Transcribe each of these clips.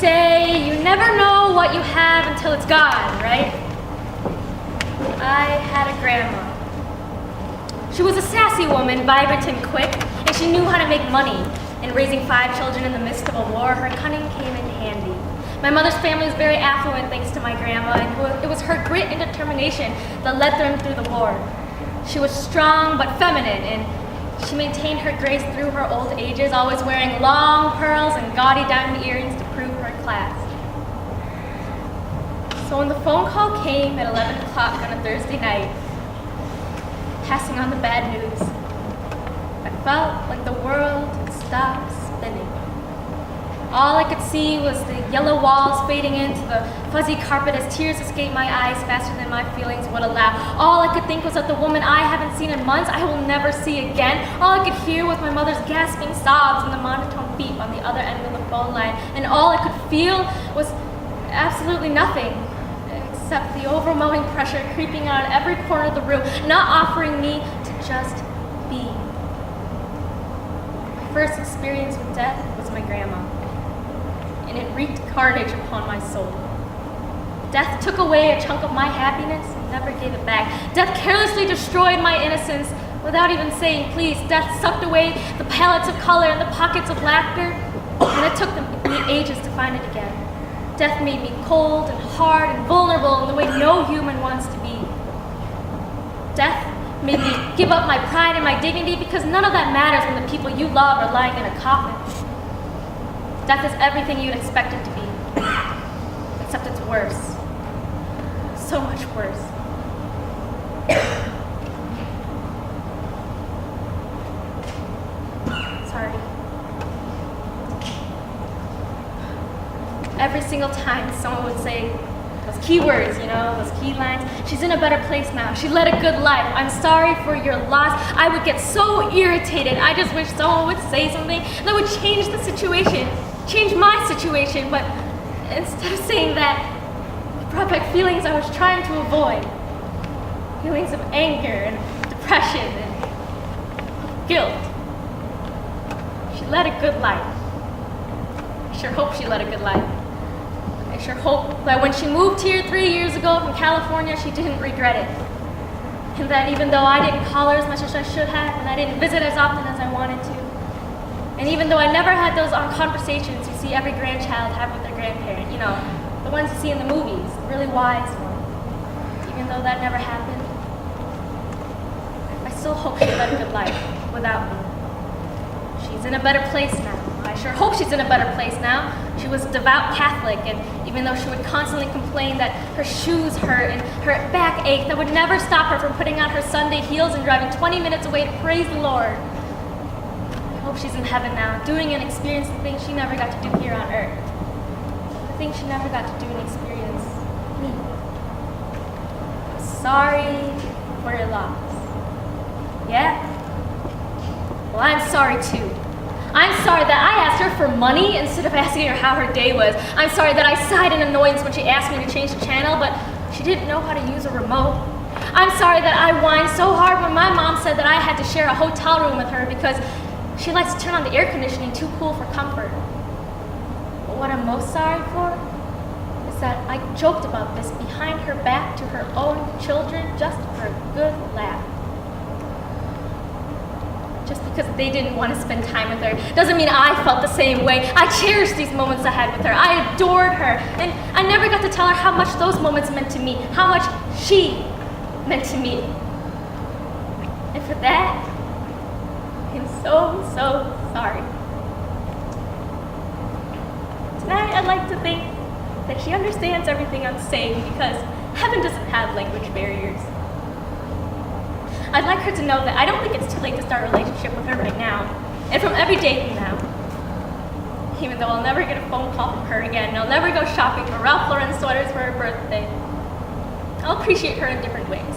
say you never know what you have until it's gone, right? I had a grandma. She was a sassy woman, vibrant and quick, and she knew how to make money. In raising 5 children in the midst of a war, her cunning came in handy. My mother's family was very affluent thanks to my grandma, and it was her grit and determination that led them through the war. She was strong but feminine, and she maintained her grace through her old ages, always wearing long pearls and gaudy diamond earrings to prove her class. So when the phone call came at 11 o'clock on a Thursday night, passing on the bad news, I felt like the world had stopped spinning. All I could see was the yellow walls fading into the fuzzy carpet as tears escaped my eyes faster than my feelings would allow. All I could think was that the woman I haven't seen in months I will never see again. All I could hear was my mother's gasping sobs and the monotone beep on the other end of the phone line. And all I could feel was absolutely nothing, except the overwhelming pressure creeping out every corner of the room, not offering me to just be. My first experience with death was my grandma, and it wreaked carnage upon my soul. Death took away a chunk of my happiness and never gave it back. Death carelessly destroyed my innocence without even saying please. Death sucked away the palettes of color and the pockets of laughter, and it took me ages to find it again. Death made me cold and hard and vulnerable in the way no human wants to be. Death made me give up my pride and my dignity because none of that matters when the people you love are lying in a coffin. Death is everything you'd expect it to be, except it's worse. So much worse. Sorry. Every single time someone would say those key words, those key lines, she's in a better place now, she led a good life, I'm sorry for your loss, I would get so irritated. I just wish someone would say something that would change the situation, change my situation, but instead of saying that, it brought back feelings I was trying to avoid. Feelings of anger and depression and guilt. She led a good life. I sure hope she led a good life. I sure hope that when she moved here 3 years ago from California, she didn't regret it. And that even though I didn't call her as much as I should have, and I didn't visit as often as I wanted to, and even though I never had those conversations you see every grandchild have with their grandparent, the ones you see in the movies, the really wise ones, even though that never happened, I still hope she led a good life without me. She's in a better place now. I sure hope she's in a better place now. She was a devout Catholic, and even though she would constantly complain that her shoes hurt and her back ached, that would never stop her from putting on her Sunday heels and driving 20 minutes away to praise the Lord. I hope she's in heaven now, doing and experiencing the things she never got to do here on earth. The things she never got to do and experience me. I'm sorry for your loss. Yeah? Well, I'm sorry too. I'm sorry that I asked her for money instead of asking her how her day was. I'm sorry that I sighed in annoyance when she asked me to change the channel, but she didn't know how to use a remote. I'm sorry that I whined so hard when my mom said that I had to share a hotel room with her because she likes to turn on the air conditioning too cool for comfort. But what I'm most sorry for is that I joked about this behind her back to her own children just for a good laugh. Just because they didn't want to spend time with her doesn't mean I felt the same way. I cherished these moments I had with her. I adored her. And I never got to tell her how much those moments meant to me, how much she meant to me. And for that, I'm so sorry. Tonight, I'd like to think that she understands everything I'm saying because heaven doesn't have language barriers. I'd like her to know that I don't think it's too late to start a relationship with her right now, and from every day from now. Even though I'll never get a phone call from her again, and I'll never go shopping for Ralph Lauren sweaters for her birthday, I'll appreciate her in different ways.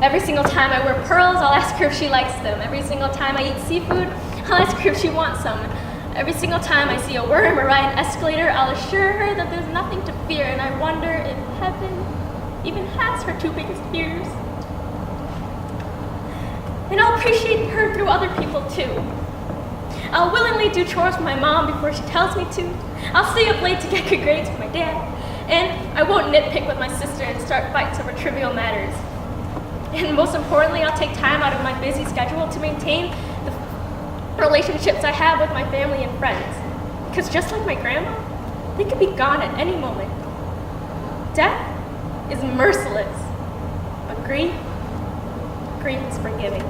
Every single time I wear pearls, I'll ask her if she likes them. Every single time I eat seafood, I'll ask her if she wants some. Every single time I see a worm or ride an escalator, I'll assure her that there's nothing to fear, and I wonder if heaven even has her two biggest fears. And I'll appreciate her through other people too. I'll willingly do chores for my mom before she tells me to. I'll stay up late to get good grades for my dad. And I won't nitpick with my sister and start fights over trivial matters. And most importantly, I'll take time out of my busy schedule to maintain the relationships I have with my family and friends. Because just like my grandma, they could be gone at any moment. Death is merciless, but grief is forgiving.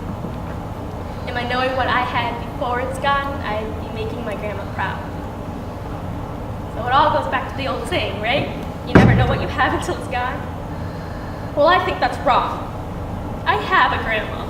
And by knowing what I had before it's gone, I'd be making my grandma proud. So it all goes back to the old saying, right? You never know what you have until it's gone. Well, I think that's wrong. I have a grandma.